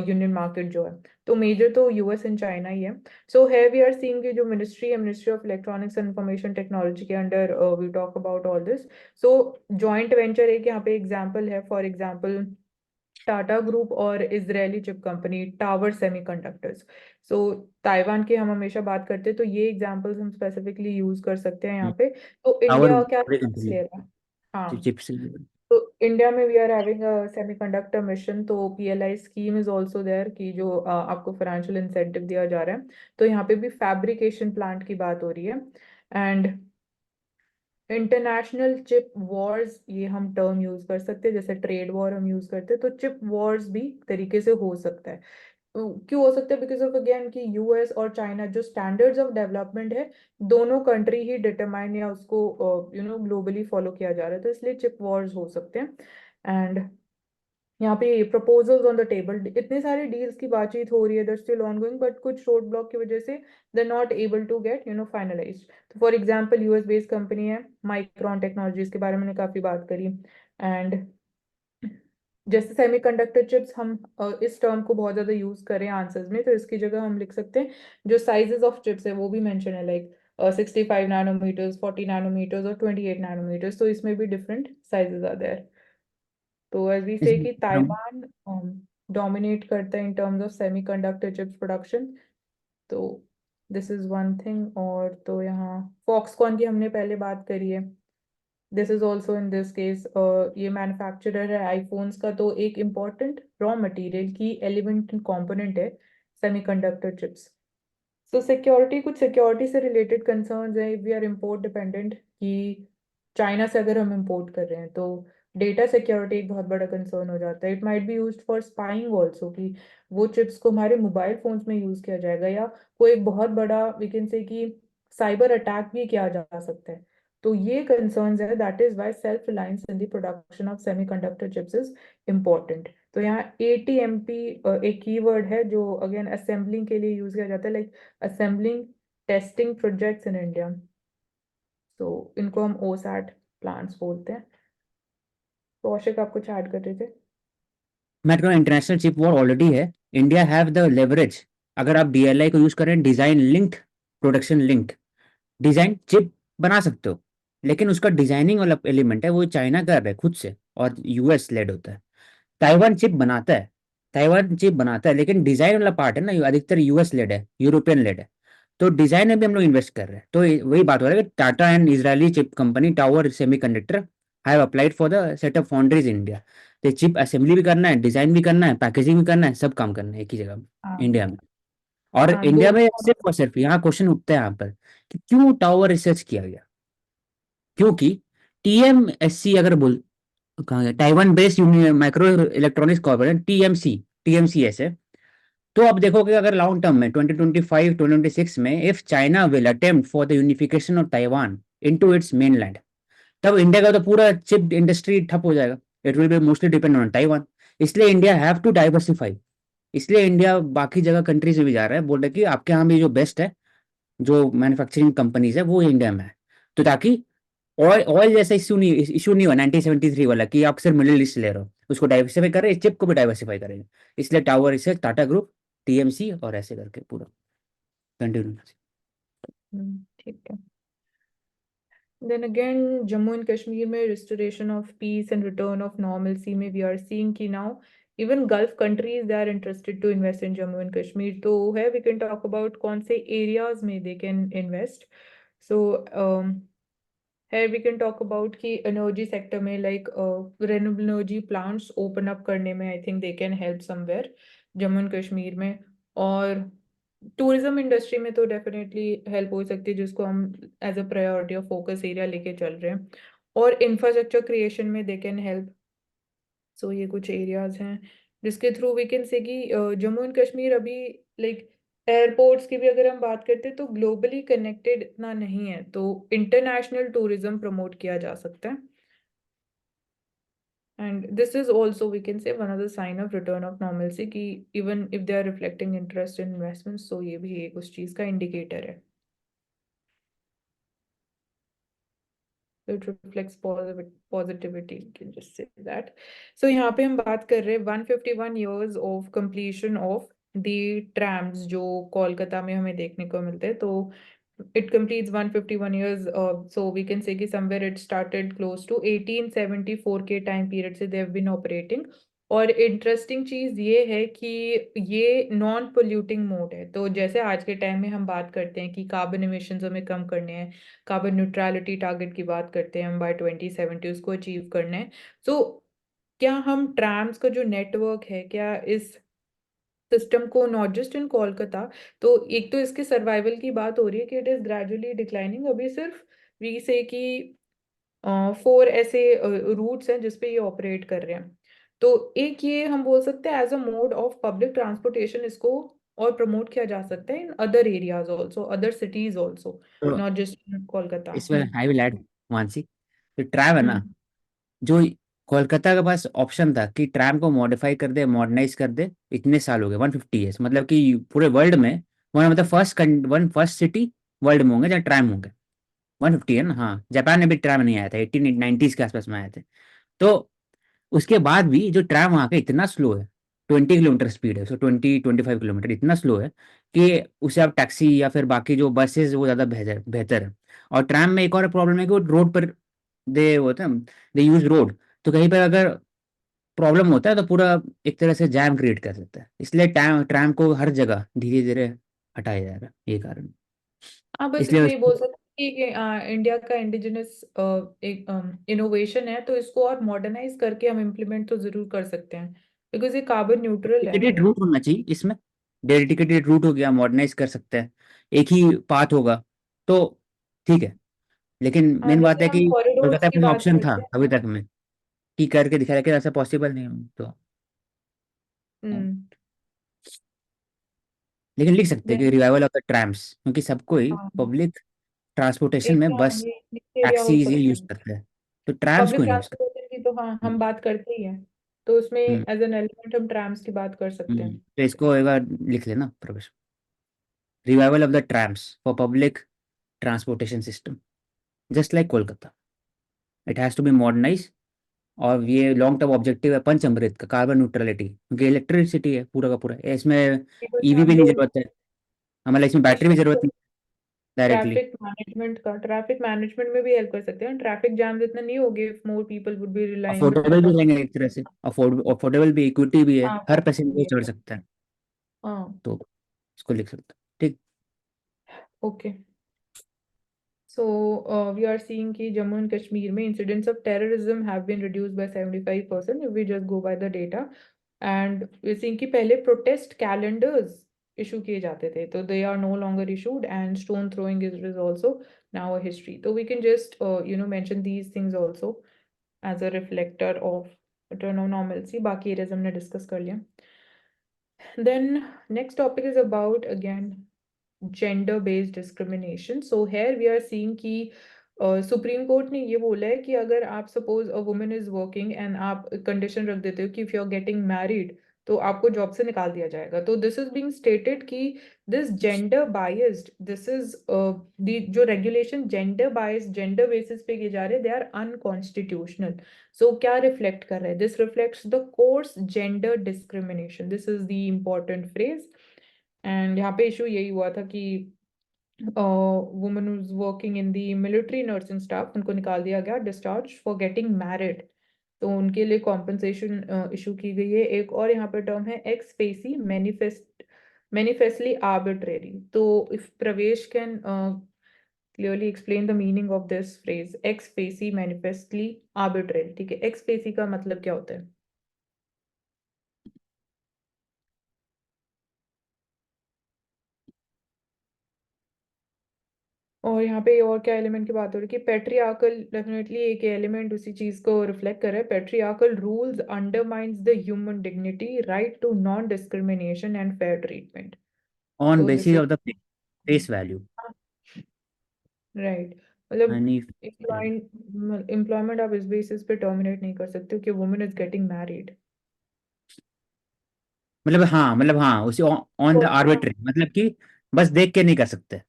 Union market जो है। तो मेजर तो यूएस एंड चाइना ही है। सो है वी आर सीइंग कि जो मिनिस्ट्री है, ministry of electronics and information technology के under we talk about all this. So joint venture एक यहाँ पे एग्जाम्पल है, फॉर एग्जाम्पल टाटा ग्रुप और Israeli chip company tower semiconductors. So Taiwan की हम हमेशा बात करते हैं तो ये एग्जांपल्स हम स्पेसिफिकली यूज कर सकते हैं यहाँ पे। तो आवर इंडिया क्या बड़ी steps कंपनी ले रहा है? हाँ। चिप्स। तो इंडिया में we are having a semiconductor mission, तो PLI scheme is also there कि जो आपको फाइनेंशियल इंसेंटिव दिया जा रहा है। तो यहाँ पे भी फैब्रिकेशन प्लांट की बात हो रही है। एंड इंटरनेशनल चिप वॉर्स, ये हम टर्म यूज कर सकते हैं, जैसे ट्रेड वॉर हम यूज करते हैं, तो चिप वॉर्स भी तरीके से हो सकता है। क्यों हो सकता है? बिकॉज ऑफ अगेन कि यूएस और चाइना जो स्टैंडर्ड्स ऑफ डेवलपमेंट है, दोनों कंट्री ही डिटरमाइन या उसको ग्लोबली फॉलो किया जा रहा है, तो इसलिए चिप वॉर्स हो सकते हैं। एंड यहाँ पे प्रपोजल्स ऑन द टेबल, इतने सारे डील्स की बातचीत हो रही है, दर स्टिल ऑनगोइंग, बट कुछ रोड ब्लॉक की वजह से they not able to get finalised. तो for example US based company है माइक्रोन टेक्नोलॉजीज, के बारे में मैंने काफी बात करी। एंड जैसे सेमीकंडक्टर चिप्स हम इस टर्म को बहुत ज्यादा यूज करें आंसर्स में, तो इसकी जगह हम लिख सकते हैं जो साइजेस ऑफ चिप्स है वो भी मेंशन है, लाइक 65 नैनोमीटर्स, 40 नैनोमीटर्स और 28 नैनोमीटर्स। तो इसमें भी डिफरेंट साइजेस आर देयर। तो एज वी से कि ताइवान डोमिनेट करता है in terms of semiconductor chips production. तो दिस इज वन थिंग। और तो यहाँ फॉक्सकॉन की हमने पहले बात करी है। This is also in this case ये मैन्युफैक्चरर है आईफोन्स का, तो एक इम्पॉर्टेंट रॉ मटेरियल की एलिमेंट कंपोनेंट है सेमीकंडक्टर चिप्स। सो सिक्योरिटी, कुछ सिक्योरिटी से रिलेटेड कंसर्न्स है। वी आर इम्पोर्ट डिपेंडेंट, कि चाइना से अगर हम इम्पोर्ट कर रहे हैं तो डेटा सिक्योरिटी एक बहुत बड़ा कंसर्न हो जाता है। It might be used for spying also, कि वो चिप्स को हमारे मोबाइल फोन्स में यूज किया जाएगा, या कोई एक बहुत बड़ा वी कैन से कि साइबर अटैक भी किया जा सकता है। तो ये कंसर्न्स है, that is why self reliance in the production of semiconductor chips is important. तो यहाँ ATMP एक कीवर्ड है जो अगेन असेंबलिंग के लिए यूज किया जाता है, like assembling testing projects in India. तो इनको हम OSAT प्लांट्स बोलते हैं। तो कौशिक आप कुछ ऐड कर रहे थे? Metro international chip war already है, इंडिया हैव द लेवरेज। अगर आप DLI को यूज करें, design linked production linked, design chip बना सकते हो, लेकिन उसका डिजाइनिंग वाला एलिमेंट है वो चाइना कर रहा है खुद से और यूएस लेड होता है। ताइवान चिप बनाता है, ताइवान चिप बनाता है, लेकिन डिजाइन वाला पार्ट है ना, अधिकतर यूएस लेड है, यूरोपियन लेड है। तो डिजाइन में भी हम लोग इन्वेस्ट कर रहे हैं। तो वही बात हो रहा है कि Tata and Israeli chip company tower semiconductor have applied for the setup foundries in India. तो चिप असेंबली भी करना है, डिजाइन भी करना है, पैकेजिंग भी करना है, सब काम करना है एक ही जगह में, हाँ। इंडिया में। और हाँ, इंडिया में दोनों। सिर्फ और सिर्फ यहाँ क्वेश्चन उठता है यहाँ पर कि क्यों टावर रिसर्च किया गया? क्योंकि TMSC अगर बोल, कहाँ गया, Taiwan based micro electronics corporation, TMCS है। तो अब देखोगे अगर लॉन्ग टर्म में 2025 2026 में if China will attempt for the unification of Taiwan into its mainland, तब इंडिया का तो पूरा चिप इंडस्ट्री ठप हो जाएगा। It will be mostly depend on Taiwan. इसलिए इंडिया हैव टू डाइवर्सिफाई इसलिए इंडिया बाकी जगह कंट्रीज में भी जा रहा है, बोल रहा है कि आपके यहाँ भी जो बेस्ट है, जो मैन्युफैक्चरिंग कंपनीज है वो इंडिया में है। तो ताकि ऑयल ऑयल जैसा इशू नहीं हुआ 1973 वाला कि आप सिर्फ मिडिल ईस्ट ले रहे हो, उसको डाइवर्सिफाई कर रहे हैं, चिप को भी डाइवर्सिफाई करेंगे। इसलिए टावर इसे टाटा ग्रुप, टीएमसी और ऐसे करके पूरा कंटिन्यू। ठीक है। Then again, Jammu and Kashmir में restoration of peace and return of normalcy में we are seeing कि now even Gulf countries they are interested to invest in Jammu and Kashmir. तो है we can talk about कौन से areas में they can invest. So here we can talk about कि energy sector में like renewable energy plants open up करने में I think they can help somewhere Jammu and Kashmir में। और tourism industry में तो डेफिनेटली हेल्प हो सकती है, जिसको हम as a priority of focus area लेके चल रहे हैं। और इंफ्रास्ट्रक्चर क्रिएशन में दे कैन हेल्प। सो ये कुछ एरियाज हैं जिसके थ्रू वी कैन से कि जम्मू एंड कश्मीर अभी लाइक एयरपोर्ट्स की भी अगर हम बात करते हैं तो ग्लोबली कनेक्टेड इतना नहीं है, तो इंटरनेशनल टूरिज्म प्रमोट किया जा सकता है। And this is also, we can say, one of the sign of return of normalcy कि even if they are reflecting interest in investments, so ये भी एक उस चीज का इंडिकेटर है। It reflects positivity, you can just say that. So यहाँ पे हम बात कर रहे हैं 151 years of completion of the trams जो कोलकाता में हमें देखने को मिलते हैं। तो it completes 151 years, so we can say कि somewhere it started close to 1874 के time period से they have been operating। और इंटरेस्टिंग चीज ये है कि ये नॉन पोल्यूटिंग मोड है। तो जैसे आज के टाइम में हम बात करते हैं कि कार्बन एमिशंस हमें कम करने हैं, कार्बन न्यूट्रलिटी टारगेट की बात करते हैं हम बाय 2070 उसको अचीव करना है। सो क्या हम ट्राम्स का जो नेटवर्क है, क्या इस सिस्टम को नॉट जस्ट इन कोलकाता, तो एक तो इसके सर्वाइवल की बात हो रही है कि इट इज ग्रेजुअली डिक्लाइनिंग। अभी सिर्फ वी से कि 4 ऐसे रूट्स हैं जिसपे ये ऑपरेट कर रहे हैं। तो एक ये हम बोल सकते हैं as a mode of public transportation इसको और प्रमोट किया जा सकता है in other areas also, other cities also, तो नॉट जस्ट इन कोलकाता। इसमें आई विल ऐड मानसी, तो ट्रैम है ना, हम्म जो कोलकाता के पास ऑप्शन था कि ट्रैम को मॉडिफाई कर दे, मॉडर्नाइज कर दे, इतने साल हो गए 150 ईयर्स, मतलब कि पूरे वर्ल्ड में मतलब फर्स्ट सिटी वर्ल्ड में होंगे जहाँ ट्रैम होंगे। 150 है ना, हाँ, जापान में भी ट्रैम नहीं आया था, 1890s के आसपास में आए थे। तो उसके बाद भी जो ट्रैम वहाँ का इतना स्लो है, 20 किलोमीटर स्पीड है, सो 20-25 किलोमीटर इतना स्लो है कि उसे आप टैक्सी या फिर बाकी जो बसेस वो ज़्यादा बेहतर बेहतर है। और ट्रैम में एक और प्रॉब्लम है कि वो रोड पर दे होते हैं, दे यूज रोड, तो कहीं पर अगर प्रॉब्लम होता है तो पूरा एक तरह से जैम क्रिएट कर देता है, इसलिए ट्रैम ट्रैम को हर जगह धीरे धीरे हटाया जा रहा है, ये कारण। हाँ, बस इसलिए इतना ही बोल सकते हैं कि इंडिया का इंडिजिनस एक इनोवेशन है, तो इसको और मॉडर्नाइज करके हम इम्प्लीमेंट तो जरूर कर सकते हैं बिकॉज ये कार्बन न्यूट्रल है। डेडिकेटेड रूट होना चाहिए इसमें, डेडिकेटेड रूट हो गया, मॉडर्नाइज कर सकते हैं, एक ही पाथ होगा तो ठीक है। लेकिन हाँ, मेन बात जैसे है हम कि कॉरिडोर्स कोलकाता की में बात ऑप्शन था करते हैं। अभी तक में कि करके दिखाया, लेकिन ऐसा पॉसिबल नहीं हो तो। हम्म लेकिन लिख सकते हैं कि then revival of the trams, क्योंकि सबको ही हाँ, पब्लिक ट्रांसपोर्टेशन एक में बस ये एरिया हो टैक्सीज ये सकता यूज है। करते हैं, तो ट्रैम्स पब्लिक को नहीं यूज करते। ट्रांसपोर्टेशन की तो हाँ हम्म, हम बात करते ही हैं, तो उसमें हम्म, एज एन एलिमेंट हम ट्राम्स की बात कर सकते हैं। तो इसको एक बार लिख लेना Pravesh, revival of the trams for public transportation system just like Kolkata, it has to be modernize. और ये लॉन्ग टर्म ऑब्जेक्टिव है पंच अमृत का, कार्बन न्यूट्रलिटी, क्योंकि इलेक्ट्रिसिटी है पूरा का पूरा, इसमें ईवी भी नहीं जरूरत है, हमारे इसमें बैटरी भी जरूरत नहीं डायरेक्टली। ट्रैफिक मैनेजमेंट में भी हेल्प कर सकते हैं। ट्रैफिक जैम्स इतना नहीं होगे if more people would be relying affordable भी अपॉन। रहेंगे एक तरह से, अफोर्डेबल भी, इक्विटी भी है, हाँ हर वो पैसेंजर भी चढ़ है। सकता है, हाँ तो इसको लिख सकते हैं ठीक। Okay. So we are seeing कि Jammu and Kashmir में incidents of terrorism have been reduced by 75% if we just go by the data, and we're seeing कि पहले protest calendars issue किए जाते थे, तो they are no longer issued, and stone throwing is also now a history. So we can just mention these things also as a reflector of return of normalcy. बाकी areas हमने discuss कर लिया। Then next topic is about again gender based discrimination. So here we are seeing कि supreme court ने ये बोला है कि अगर आप suppose a woman is working and आप कंडीशन रख देते हो कि if you are getting married तो आपको जॉब से निकाल दिया जाएगा। तो दिस इज बीइंग स्टेटेड कि this gender biased, this is the जो regulation gender biased gender basis पे किए जा रहे हैं, दे आर अनकॉन्स्टिट्यूशनल। सो क्या रिफ्लेक्ट कर रहा है? This reflects the course gender discrimination, this is the important phrase. And यहाँ पे इशू यही हुआ था कि woman who's working in the military nursing staff, उनको निकाल दिया गया डिस्चार्ज फॉर गेटिंग मैरिड। तो उनके लिए कॉम्पनसेशन इशू की गई है। एक और यहाँ पे टर्म है एक्स फेसी मैनिफेस्टली आर्बिट्रेरी। तो इफ प्रवेश can clearly explain the meaning of this phrase x facie manifestly arbitrary. ठीक है, एक्स फेसी का मतलब क्या होता है? और यहाँ पे और क्या एलिमेंट की बात हो रही है कि पेट्रियार्कल, डेफिनेटली एक एलिमेंट उसी चीज को रिफ्लेक्ट कर रहा है। Patriarchal rules undermines the human dignity, right to non discrimination and fair treatment. On तो this basis is of the face value. Right, मतलब यानी एम्प्लॉयमेंट आप इस बेसिस पे टर्मिनेट नहीं कर सकते कि वुमन इज गेटिंग मैरिड। मतलब हाँ उसी ऑन द आर्बिट्री, मतलब कि बस देख के नहीं कर सकते,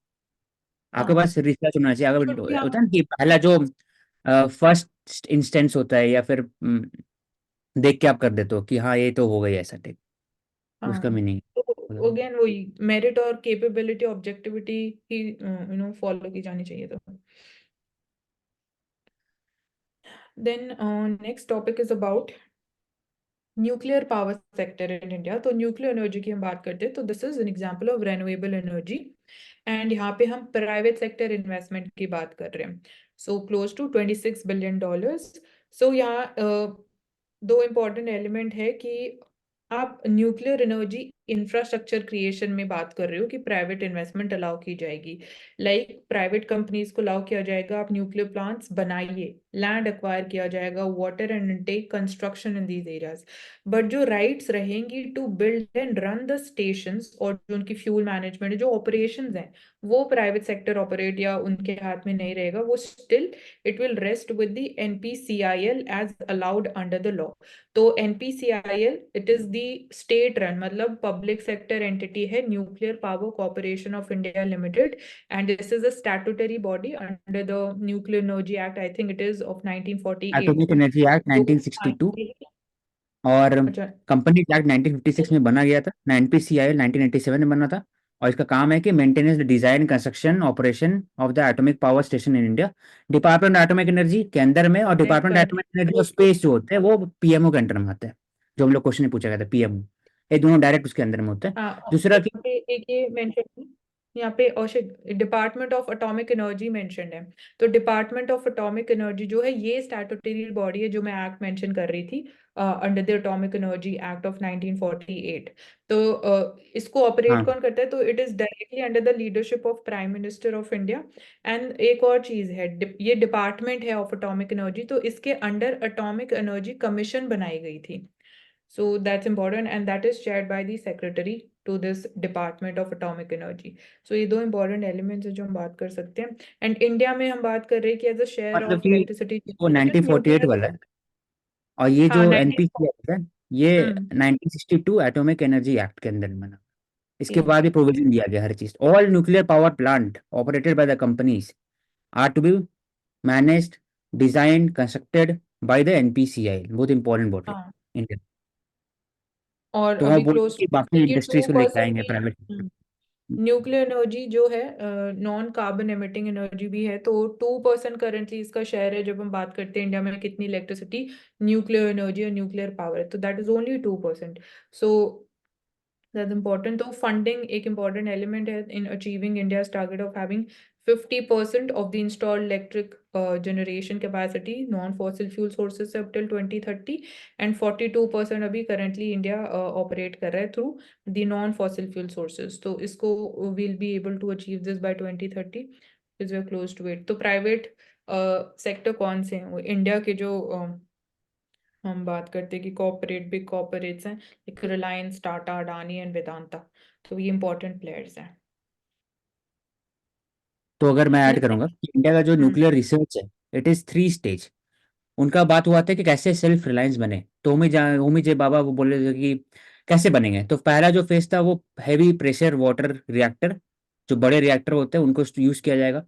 आपके हाँ, पास रिसर्च होना चाहिए। अगर should be, होता हाँ। है ना कि पहला जो फर्स्ट इंस्टेंस होता है, या फिर देख के आप कर देते हो कि हाँ ये तो हो गई ऐसा टाइप, उसका हाँ, मीनिंग। तो अगेन वही मेरिट और केपेबिलिटी ऑब्जेक्टिविटी ही फॉलो की जानी चाहिए। तो then next topic is about nuclear power sector in India. तो न्यूक्लियर एनर्जी की हम बात करते हैं, तो this is an example of renewable energy. And यहाँ पे हम प्राइवेट सेक्टर इन्वेस्टमेंट की बात कर रहे हैं। So close to $26 billion. So यहाँ दो इम्पोर्टेंट एलिमेंट है कि आप न्यूक्लियर एनर्जी इंफ्रास्ट्रक्चर क्रिएशन में बात कर रहे हो कि प्राइवेट इन्वेस्टमेंट अलाउ की जाएगी। लाइक प्राइवेट कंपनीज को अलाउ किया जाएगा, आप न्यूक्लियर प्लांट्स बनाइए, लैंड एक्वायर किया जाएगा, water and intake construction in these areas. But जो राइट्स रहेंगी to build and run the stations, और जो उनकी फ्यूल मैनेजमेंट जो ऑपरेशंस हैं, वो प्राइवेट सेक्टर ऑपरेट या उनके हाथ में नहीं रहेगा। वो still it will rest with the NPCIL as allowed under the law. तो NPCIL it is the state run, मतलब पब्लिक सेक्टर एंटिटी है, Nuclear Power Corporation of India Limited. And this is a statutory body under the Nuclear Energy Act, I think it is of 1948। Atomic Energy Act तो 1962 और अच्छा, company act 1956 में बना गया था। NPCIL 1987 में बना था। और इसका काम है कि maintenance, design, construction, operation of the atomic power station in India. Department atomic energy के अंदर में, और डिपार्टमेंट एटॉमिक एनर्जी और स्पेस जो होते हैं वो पीएमओ के अंडर में आते हैं। जो हम लोग क्वेश्चन पूछा गया था, पीएमओ, ये दोनों डायरेक्ट उसके अंदर में होते हैं। हाँ, और दूसरा कि यहाँ पे एक ये मेंशन, यहाँ पे department of atomic energy mention है। तो डिपार्टमेंट ऑफ एटॉमिक एनर्जी जो है, ये स्टैट्यूटरी बॉडी है जो मैं एक्ट मेंशन कर रही थी, under the atomic Energy act of 1948। तो इसको ऑपरेट हाँ, कौन करता है? तो it is directly under the leadership of prime minister of India. And एक और चीज है, ये डिपार्टमेंट है ऑफ एटॉमिक एनर्जी, तो इसके अंडर एटॉमिक एनर्जी कमीशन बनाई गई थी। So that's important, and that is chaired by the secretary to this Department of Atomic Energy. So ये दो important elements हैं जो हम बात कर सकते हैं। And India में हम बात कर रहे हैं कि as a share मतलब of कि electricity वो generation, 1948 nuclear, वाला है, और ये हाँ जो 19, एनपीसीआई है ये हम्म, 1962 एटॉमिक एनर्जी एक्ट के अंदर में बना। इसके ठीक बाद भी है, प्रोविजन दिया गया हर चीज। All nuclear power plant operated by the companies are to be managed, designed, constructed by the NPCI. बहुत इंपॉर्टेंट बॉडी हाँ। इंडिया। और तो हम अभी बोलते क्लोज हैं कि बाकी कि इंडस्ट्रीज टू को लेके परसेंट आएंगे भी प्राइवेट। न्यूक्लियर एनर्जी जो है नॉन कार्बन एमिटिंग एनर्जी भी है। तो 2% करेंटली इसका शेयर है। जब हम बात करते हैं इंडिया में कितनी इलेक्ट्रिसिटी न्यूक्लियर एनर्जी और न्यूक्लियर पावर है, तो that is only 2%। So that's important. तो funding एक important element है in achieving India's target of having 50% of the installed electric generation capacity non-fossil fuel sources से up till 2030, and 42% अभी currently India operate कर रहा है through the non-fossil fuel sources। तो इसको we'll be able to achieve this by 2030 because we are close to it। तो private sector कौन से हैं? वो इंडिया के जो हम बात करते हैं कि कॉर्पोरेट बिग कॉर्पोरेट्स हैं, एक रिलायंस, टाटा, अडानी एंड वेदांता। तो ये इंपॉर्टेंट प्लेयर्स हैं। तो अगर मैं ऐड देन करूंगा कि इंडिया का जो हम्म, न्यूक्लियर रिसर्च है, इट इज 3 स्टेज। उनका बात हुआ था कि कैसे सेल्फ रिलायंस बने। तो होमी जे बाबा वो बोले थे कि कैसे बनेंगे? तो पहला जो फेज था वो हैवी प्रेशर वाटर रिएक्टर, जो बड़े रिएक्टर होते हैं उनको यूज किया जाएगा।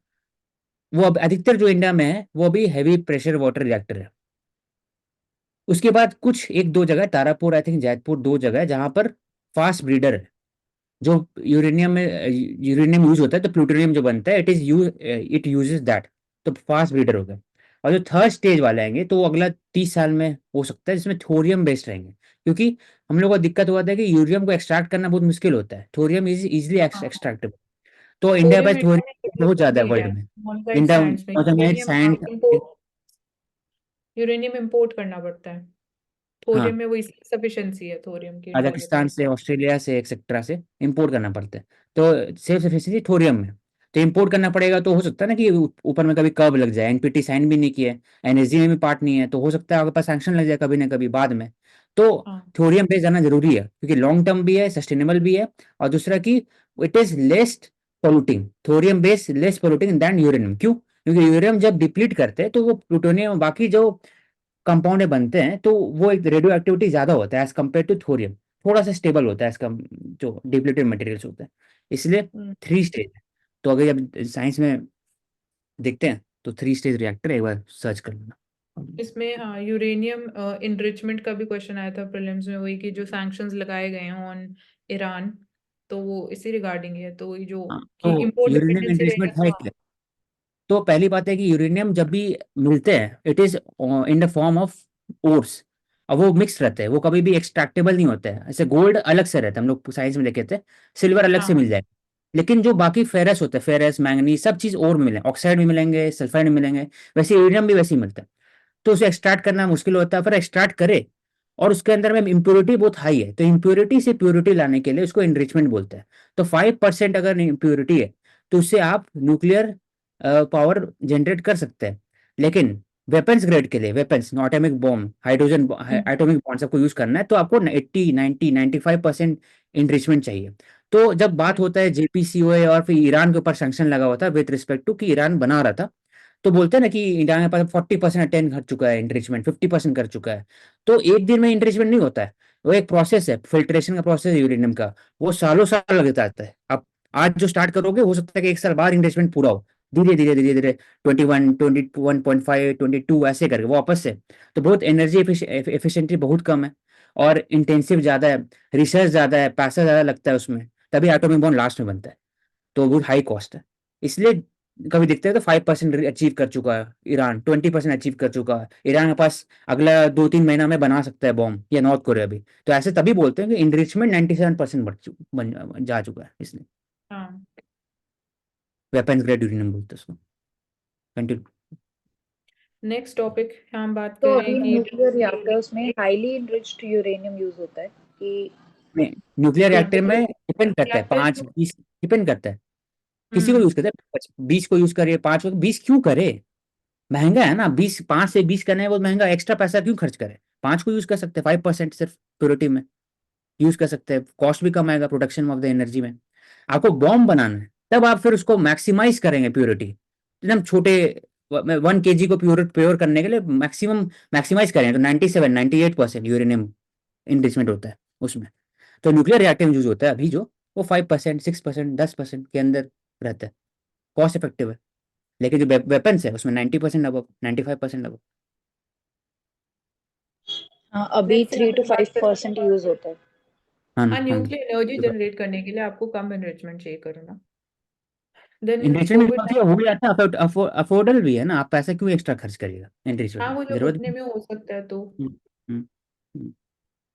वो अब अधिकतर जो इंडिया में है वो अभी हैवी प्रेशर वाटर रिएक्टर है। उसके बाद कुछ एक दो जगह, तारापुर आई थिंक, जैतपुर, दो जगह है जहां पर फास्ट ब्रीडर है। जो यूरेनियम में यूरेनियम यूज होता है तो प्लूटोनियम जो बनता है इट यूजेस दैट। तो फास्ट ब्रीडर हो गए। और जो थर्ड स्टेज वाले आएंगे तो वो अगला 30 साल में हो सकता है, जिसमें थोरियम बेस्ड रहेंगे। क्योंकि हम लोग को दिक्कत हुआ था कि यूरियम को एक्सट्रैक्ट करना बहुत मुश्किल होता है, थोरियम इज इजिली हाँ, एक्सट्रैक्टेबल। तो इंडिया थोरियम पास इंडिया में थोरियम बहुत डेवलपमेंट ज्यादा भी है है वर्ल्ड में। मॉन्जाइट इंडिया सैंड्स में। Monazite sand. यूरेनियम इंपोर्ट करना पड़ता है। थोरियम हाँ, में वही सफिशिएंसी है थोरियम की इंडिया के कजाकिस्तान पास। से, ऑस्ट्रेलिया से, एक्सेट्रा से इंपोर्ट करना पड़ता है। तो सेल्फ सफिशिएंसी थोरियम में। तो इंपोर्ट करना पड़ेगा, तो हो सकता है ना कि ऊपर में कभी कर्व लग जाए, एनपीटी साइन भी नहीं किया है, एनएसजी में भी पार्ट नहीं है, तो हो सकता है आपके पास सैंक्शन लग जाए कभी ना कभी बाद में। तो हाँ। थोरियम पे जाना जरूरी है क्योंकि लॉन्ग टर्म भी है, सस्टेनेबल भी है। और दूसरा कि it is less polluting, thorium base less polluting then uranium. क्यों? क्योंकि यूरेनियम जब डिप्लीट करते हैं तो वो प्लूटोनियम बाकी जो कंपाउंड बनते हैं तो वो एक रेडियो एक्टिविटी ज्यादा होता है एज कम्पेयर टू थोरियम। थोड़ा सा स्टेबल होता है इसका जो डिप्लीटेड मटेरियल्स होते हैं। इसलिए हम्म। 3 स्टेज। तो अगर जब साइंस में देखते हैं तो 3 स्टेज रिएक्टर एक बार सर्च कर लेना। इसमें हाँ, यूरेनियम इनरिचमेंट का भी क्वेश्चन आया था प्रीलिम्स में, वही कि जो सैंक्शंस लगाए गए हैं ऑन ईरान, तो वो इसी रिगार्डिंग है। तो ये जो हाँ, कि तो इंपोर्ट यूरेनियम डिपेंडेंसी रहेगा एनरिचमेंट तो है हाँ। क्या? तो पहली बात है कि यूरेनियम जब भी मिलते हैं it is in the form of ores. और वो मिक्स रहते हैं, वो कभी भी एक्सट्रैक्टेबल नहीं होते हैं। ऐसे गोल्ड अलग से रहता है, हम लोग साइंस में देखे थे, सिल्वर अलग से हाँ। मिल जाए। लेकिन जो बाकी फेरस होते हैं, फेरस मैंगनीज सब चीज और में मिले, ऑक्साइड भी मिलेंगे, सल्फाइड भी मिलेंगे। वैसे यूरेनियम भी वैसे ही मिलता है। तो उसे एक्सट्रैक्ट करना मुश्किल होता है, फिर एक्सट्रैक्ट करे और उसके अंदर में इम्प्योरिटी बहुत हाई है, तो इम्प्योरिटी से प्योरिटी लाने के लिए उसको एनरिचमेंट बोलते हैं। तो 5% अगर इम्प्योरिटी है तो उससे आप न्यूक्लियर पावर जनरेट कर सकते हैं। लेकिन वेपन्स ग्रेड के लिए, वेपन्स एटॉमिक बॉम्ब, हाइड्रोजन हम्म। एटॉमिक बॉम्ब सबको यूज करना है तो आपको 80 90 95% इनरिचमेंट चाहिए। तो जब बात होता है जेपीसीओए और फिर ईरान के ऊपर सैंक्शन लगा हुआ था विद रिस्पेक्ट टू कि ईरान बना रहा था, तो बोलते हैं ना कि इंडिया के पास 40% अटेन कर चुका है इंट्रिचमेंट, 50% कर चुका है। तो एक दिन में इंट्रिचमेंट नहीं होता है, वो एक प्रोसेस है, फिल्ट्रेशन का प्रोसेस है यूरेनियम का। वो सालों साल लग जाता है। आप आज जो स्टार्ट करोगे हो सकता है कि एक साल बाद इंट्रिचमेंट पूरा हो। धीरे धीरे धीरे धीरे 21 21.5 22 ऐसे करके वापस से। तो बहुत एनर्जी एफिशिएंसी बहुत कम है और इंटेंसिव ज्यादा है, रिसर्च ज्यादा है, पैसा ज्यादा लगता है उसमें। तभी एटॉमिक बॉम्ब लास्ट में बनता है। तो वो हाई कॉस्ट है। इसलिए कभी देखते हैं तो 5% अचीव कर चुका है ईरान, 20% अचीव कर चुका है ईरान के पास। अगला 2 3 महीना में बना सकता है बॉम्ब, या नॉर्थ कोरिया भी। तो ऐसे तभी बोलते हैं कि इनरिचमेंट 97% बन जा चुका है। इसलिए हाँ। वेपन्स ग्रेड यूरेनियम बोलते हैं उसको। कंटिन्यू। नेक्स्ट टॉपिक हम बात तो करें अभी कि न्यूक्लियर रिएक्टर्स में हाईली इनरिच्ड यूरेनियम यूज होता है कि न्यूक्लियर रिएक्टर में डिपेंड करता है, रिएक्टर। 5 20 डिपेंड करता है। किसी को हम्म। यूज करता है, 20 को यूज करे, 5 को, 20 क्यों करे? महंगा है ना, 20, 5 से 20 करना है वो महंगा, एक्स्ट्रा पैसा क्यों खर्च करे? 5 को यूज कर सकते हैं, 5% सिर्फ प्योरिटी में यूज कर सकते हैं, कॉस्ट भी कम आएगा प्रोडक्शन ऑफ द एनर्जी में। आपको बॉम्ब बनाना है तब आप फिर उसको मैक्सिमाइज करेंगे प्योरिटी, एकदम छोटे 1 kg को प्योर करने के लिए मैक्सिमम मैक्सिमाइज करें तो 97 98% यूरेनियम इनरिचमेंट होता है उसमें। तो न्यूक्लियर रिएक्टर में यूज होता है अभी जो, वो 5% 6% 10% के अंदर रहता है, कॉस्ट इफेक्टिव है। लेकिन जो वेपन्स है उसमें 90% अब 95% अब। हाँ, अभी लेट्स से 3 to 5% यूज होता है। हाँ ना, हाँ, हाँ ना। न्यूक्लियर एनर्जी जनरेट करने के लिए आपको कम एनरिचमेंट चाहिए करना। Then enrichment covid. हो जाता है, अफोर्डेबल भी है ना, आप पैसा क्यों एक्स्ट्रा खर्च करिएगा एनरिचमेंट हाँ, में, वो जब जरूरत उतने नहीं। में हो सकता है तो। हम्म, हम्म, हम्म।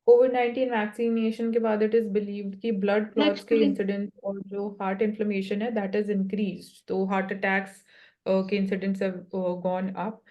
कोविड-19 वैक्सीनेशन के बाद इट इज बिलीव्ड कि ब्लड क्लॉट्स के एक्चुअली इंसिडेंस और जो हार्ट इन्फ्लेमेशन है दैट इज इंक्रीज्ड, तो हार्ट अटैक्स के इंसिडेंट्स हैव गॉन अप।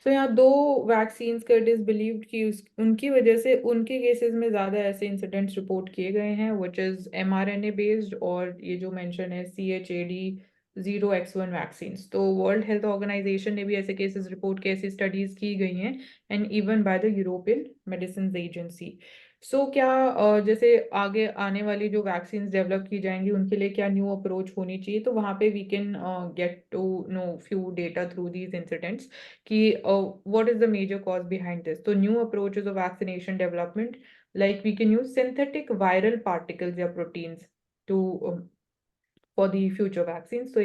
तो यहाँ दो वैक्सीन्स का इट इज बिलीव्ड कि उनकी वजह से उनके केसेस में ज्यादा ऐसे इंसिडेंट्स रिपोर्ट किए गए हैं, व्हिच इज mRNA बेस्ड, और ये जो मेंशन है CHAD0X1 वैक्सीन्स। तो वर्ल्ड हेल्थ ऑर्गेनाइजेशन ने भी ऐसे केसेस रिपोर्ट किए, ऐसी स्टडीज की गई हैं, and even by the European Medicine Agency. So क्या जैसे आगे आने वाली जो वैक्सीन डेवलप की जाएंगी उनके लिए क्या न्यू अप्रोच होनी चाहिए, तो वहाँ पे we can get to know few data through these incidents कि what is the major cause behind this. तो new approaches of vaccination development like we can use synthetic viral particles या proteins to for the future vaccines. So